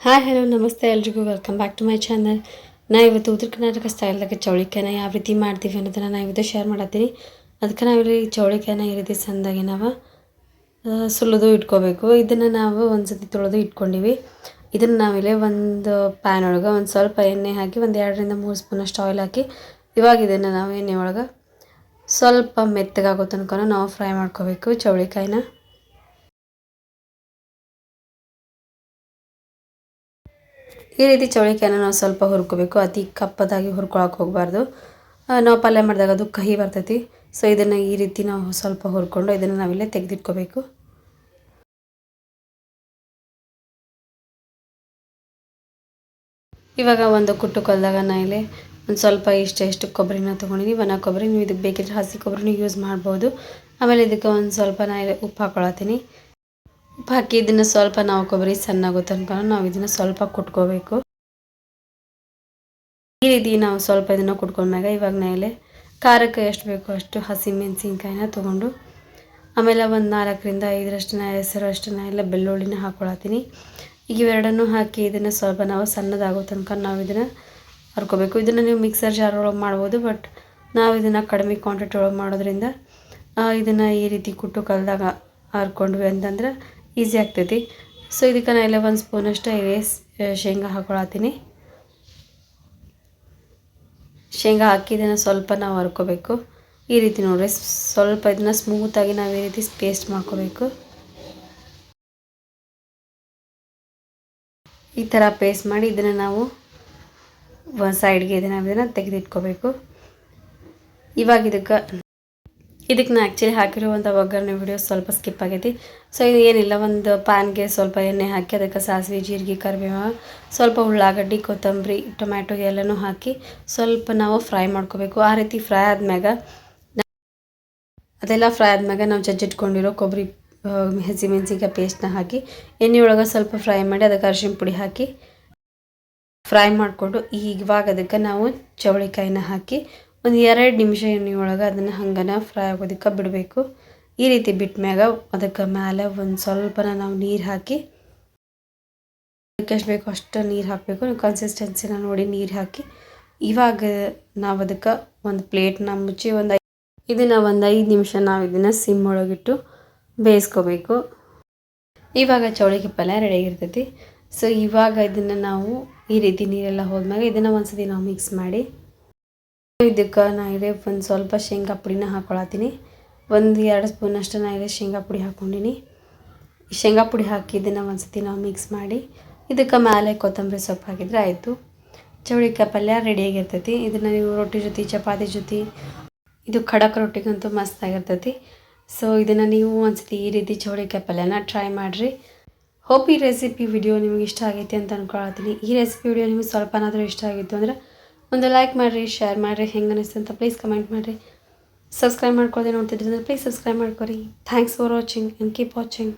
Hi hello ನಮಸ್ತೆ ಎಲ್ರಿಗೂ welcome back to my channel. ನಾ ಇವತ್ತು ಉತ್ತರ ಕರ್ನಾಟಕ ಸ್ಟೈಲ್ದಾಗ ಚೌಳಿಕಾಯಿನ ಯಾವ ರೀತಿ ಮಾಡ್ತೀವಿ ಅನ್ನೋದನ್ನು ನಾನು ಇವತ್ತು ಶೇರ್ ಮಾಡತ್ತೀನಿ. ಅದಕ್ಕೆ ನಾವಿಲ್ಲಿ ಚೌಳಿಕಾಯಿನ ಈ ರೀತಿ ಸಣ್ಣದಾಗಿ ನಾವು ಸುಲಿದು ಇಟ್ಕೋಬೇಕು. ಇದನ್ನು ನಾವು ಒಂದು ಸತಿ ತೊಳೆದು ಇಟ್ಕೊಂಡಿವಿ. ಇದನ್ನು ನಾವಿಲ್ಲಿ ಒಂದು ಪ್ಯಾನ್ ಒಳಗೆ ಒಂದು ಸ್ವಲ್ಪ ಎಣ್ಣೆ ಹಾಕಿ ಒಂದು 2-3 ಸ್ಪೂನಷ್ಟು ಆಯಿಲ್ ಹಾಕಿ ಇವಾಗ ಇದನ್ನು ನಾವು ಎಣ್ಣೆ ಒಳಗೆ ಸ್ವಲ್ಪ ಮೆತ್ತಗಾಗೋ ತನಕ ನಾವು ಫ್ರೈ ಮಾಡ್ಕೋಬೇಕು ಚೌಳಿಕಾಯಿನ. ಈ ರೀತಿ ಚೌಳಿಕಾಯಿನ ನಾವು ಸ್ವಲ್ಪ ಹುರ್ಕೋಬೇಕು. ಅತಿ ಕಪ್ಪದಾಗಿ ಹುರ್ಕೊಳಕ್ಕೆ ಹೋಗಬಾರ್ದು. ನಾವು ಪಲ್ಯ ಮಾಡಿದಾಗ ಅದು ಕಹಿ ಬರ್ತೈತಿ. ಸೊ ಇದನ್ನು ಈ ರೀತಿ ನಾವು ಸ್ವಲ್ಪ ಹುರ್ಕೊಂಡು ಇದನ್ನು ನಾವಿಲ್ಲೇ ತೆಗೆದಿಟ್ಕೋಬೇಕು. ಇವಾಗ ಒಂದು ಕುಟ್ಟು ಕಲ್ದಾಗ ನಾ ಇಲ್ಲಿ ಒಂದು ಸ್ವಲ್ಪ ಇಷ್ಟು ಕೊಬ್ಬರಿನ ತೊಗೊಂಡಿನಿ. ಒಣ ಕೊಬ್ಬರಿ, ನೀವು ಇದಕ್ಕೆ ಬೇಕಿದ್ರೆ ಹಸಿ ಕೊಬ್ಬರಿನೂ ಯೂಸ್ ಮಾಡ್ಬೋದು. ಆಮೇಲೆ ಇದಕ್ಕೆ ಒಂದು ಸ್ವಲ್ಪ ನಾ ಇಲ್ಲಿ ಉಪ್ಪು ಹಾಕ್ಕೊಳತ್ತೀನಿ. ಉಪ್ಪು ಹಾಕಿ ಇದನ್ನು ಸ್ವಲ್ಪ ನಾವು ಕೊಬ್ಬರಿ ಸಣ್ಣಾಗೋ ತನಕ ನಾವು ಇದನ್ನು ಸ್ವಲ್ಪ ಕುಟ್ಕೋಬೇಕು. ಈ ರೀತಿ ನಾವು ಸ್ವಲ್ಪ ಇದನ್ನು ಕುಟ್ಕೊಂಡ್ಮ್ಯಾಗ ಇವಾಗ ನಾ ಇಲ್ಲಿ ಖಾರಕ್ಕೆ ಎಷ್ಟು ಬೇಕೋ ಅಷ್ಟು ಹಸಿಮೆಣಸಿನ್ಕಾಯಿನ ತೊಗೊಂಡು ಆಮೇಲೆ ಒಂದು 4-5 ಹೆಸರಷ್ಟು ನಾ ಎಲ್ಲ ಬೆಳ್ಳುಳ್ಳಿನ ಹಾಕ್ಕೊಳತ್ತೀನಿ. ಈಗ ಇವೆರಡನ್ನೂ ಹಾಕಿ ಇದನ್ನು ಸ್ವಲ್ಪ ನಾವು ಸಣ್ಣದಾಗೋ ತನಕ ನಾವು ಇದನ್ನು ಹರ್ಕೋಬೇಕು. ಇದನ್ನು ನೀವು ಮಿಕ್ಸರ್ ಜಾರ್ ಒಳಗೆ ಮಾಡ್ಬೋದು, ಬಟ್ ನಾವು ಇದನ್ನು ಕಡಿಮೆ ಕ್ವಾಂಟಿಟಿ ಒಳಗೆ ಮಾಡೋದ್ರಿಂದ ಇದನ್ನು ಈ ರೀತಿ ಕುಟ್ಟು ಕಲ್ದಾಗ ಹರ್ಕೊಂಡ್ವಿ ಅಂತಂದ್ರೆ ಈಸಿ ಆಗ್ತೈತಿ. ಸೊ ಇದಕ್ಕೆ ನಾ ಎಲ್ಲ 1 ಸ್ಪೂನಷ್ಟು ಶೇಂಗಾ ಹಾಕ್ಕೊಳತ್ತೀನಿ. ಶೇಂಗಾ ಹಾಕಿ ಇದನ್ನು ಸ್ವಲ್ಪ ನಾವು ಹರ್ಕೋಬೇಕು. ಈ ರೀತಿ ನೋಡ್ರಿ, ಸ್ವಲ್ಪ ಇದನ್ನು ಸ್ಮೂತಾಗಿ ನಾವು ಈ ರೀತಿ ಪೇಸ್ಟ್ ಮಾಡ್ಕೋಬೇಕು. ಈ ಥರ ಪೇಸ್ಟ್ ಮಾಡಿ ಇದನ್ನು ನಾವು ಸೈಡ್ಗೆ ಇದನ್ನು ತೆಗೆದಿಟ್ಕೋಬೇಕು. ಇವಾಗ ಇದಕ್ಕೆ ನಾನು ಆ್ಯಕ್ಚುಲಿ ಹಾಕಿರುವಂಥ ಒಗ್ಗರಣೆ ವಿಡಿಯೋ ಸ್ವಲ್ಪ ಸ್ಕಿಪ್ ಆಗೈತಿ. ಸೊ ಇದು ಏನಿಲ್ಲ, ಒಂದು ಪ್ಯಾನ್ಗೆ ಸ್ವಲ್ಪ ಎಣ್ಣೆ ಹಾಕಿ ಅದಕ್ಕೆ ಸಾಸಿವೆ, ಜೀರಿಗೆ, ಕರಿಬೇವು, ಸ್ವಲ್ಪ ಉಳ್ಳಾಗಡ್ಡಿ, ಕೊತ್ತಂಬರಿ, ಟೊಮ್ಯಾಟೊ ಎಲ್ಲನೂ ಹಾಕಿ ಸ್ವಲ್ಪ ನಾವು ಫ್ರೈ ಮಾಡ್ಕೋಬೇಕು. ಆ ರೀತಿ ಫ್ರೈ ಆದಮ್ಯಾಗ ನಾವು ಜಜ್ಜಿಟ್ಕೊಂಡಿರೋ ಕೊಬ್ಬರಿ, ಹಸಿಮೆಣಸಿನ್ಕಾಯಿ ಪೇಸ್ಟ್ನ ಹಾಕಿ ಎಣ್ಣೆ ಒಳಗೆ ಸ್ವಲ್ಪ ಫ್ರೈ ಮಾಡಿ ಅದಕ್ಕೆ ಅರಿಶಿನ ಪುಡಿ ಹಾಕಿ ಫ್ರೈ ಮಾಡಿಕೊಂಡು ಇವಾಗ ಅದಕ್ಕೆ ನಾವು ಚೌಳಿಕಾಯಿನ ಹಾಕಿ ಒಂದು 2 ನಿಮಿಷ ಎಣ್ಣೆ ಒಳಗೆ ಅದನ್ನು ಹಂಗನ ಫ್ರೈ ಆಗೋದಕ್ಕೆ ಬಿಡಬೇಕು. ಈ ರೀತಿ ಬಿಟ್ಟ ಮ್ಯಾಗ ಅದಕ್ಕೆ ಮೇಲೆ ಒಂದು ಸ್ವಲ್ಪ ನಾವು ನೀರು ಹಾಕಿ, ಅದಕ್ಕೆ ಎಷ್ಟು ಬೇಕೋ ಅಷ್ಟು ನೀರು ಹಾಕಬೇಕು. ಕನ್ಸಿಸ್ಟೆನ್ಸಿನ ನೋಡಿ ನೀರು ಹಾಕಿ ಇವಾಗ ನಾವು ಅದಕ್ಕೆ ಒಂದು ಪ್ಲೇಟ್ನ ಮುಚ್ಚಿ ಇದನ್ನು ಒಂದು 5 ನಿಮಿಷ ನಾವು ಇದನ್ನು ಸಿಮ್ ಒಳಗಿಟ್ಟು ಬೇಯಿಸ್ಕೋಬೇಕು. ಇವಾಗ ಚೌಳಿಕಾಯಿ ಪಲ್ಯ ರೆಡಿಯಾಗಿರ್ತೈತಿ. ಸೊ ಇವಾಗ ಇದನ್ನು ನಾವು ಈ ರೀತಿ ನೀರೆಲ್ಲ ಹೋದ್ಮ್ಯಾಗ ಇದನ್ನು ಒಂದ್ಸತಿ ನಾವು ಮಿಕ್ಸ್ ಮಾಡಿ ಇದಕ್ಕೆ ನಾ ಇಲ್ಲಿ ಒಂದು ಸ್ವಲ್ಪ ಶೇಂಗಾ ಪುಡಿನ ಹಾಕ್ಕೊಳತ್ತೀನಿ. 1-2 ಸ್ಪೂನಷ್ಟು ನಾ ಇಲ್ಲಿ ಶೇಂಗಾ ಪುಡಿ ಹಾಕ್ಕೊಂಡಿನಿ. ಶೇಂಗಾ ಪುಡಿ ಹಾಕಿ ಇದನ್ನು ಒಂದ್ಸತಿ ನಾವು ಮಿಕ್ಸ್ ಮಾಡಿ ಇದಕ್ಕೆ ಮೇಲೆ ಕೊತ್ತಂಬರಿ ಸೊಪ್ಪು ಹಾಕಿದರೆ ಆಯಿತು. ಚೌಳಿಕಾಯಿ ಪಲ್ಯ ರೆಡಿಯಾಗಿರ್ತೈತಿ. ಇದನ್ನು ನೀವು ರೊಟ್ಟಿ ಜೊತೆ, ಚಪಾತಿ ಜೊತೆ, ಇದು ಖಡಕ್ ರೊಟ್ಟಿಗಂತೂ ಮಸ್ತಾಗಿರ್ತೈತಿ. ಸೊ ಇದನ್ನು ನೀವು ಒಂದ್ಸತಿ ಈ ರೀತಿ ಚೌಳಿಕಾಯಿ ಪಲ್ಯನ ಟ್ರೈ ಮಾಡಿರಿ. ಹೋಪ್ ಈ ರೆಸಿಪಿ ವಿಡಿಯೋ ನಿಮಗೆ ಇಷ್ಟ ಆಗೈತಿ ಅಂತ ಅಂದ್ಕೊಳತ್ತೀನಿ. ಈ ರೆಸಿಪಿ ವಿಡಿಯೋ ನಿಮಗೆ ಸ್ವಲ್ಪನಾದರೂ ಇಷ್ಟ ಆಗಿತ್ತು ಅಂದರೆ ಒಂದು ಲೈಕ್ ಮಾಡಿರಿ, ಶೇರ್ ಮಾಡಿರಿ. ಹೆಂಗೆ ಅನಿಸ್ತು ಅಂತ ಪ್ಲೀಸ್ ಕಮೆಂಟ್ ಮಾಡಿರಿ. ಸಬ್ಸ್ಕ್ರೈಬ್ ಮಾಡ್ಕೊಳ್ಳದೆ ನೋಡ್ತಿದ್ರಿ ಅಂದರೆ ಪ್ಲೀಸ್ ಸಬ್ಸ್ಕ್ರೈಬ್ ಮಾಡ್ಕೊರಿ. Thanks for watching and keep watching.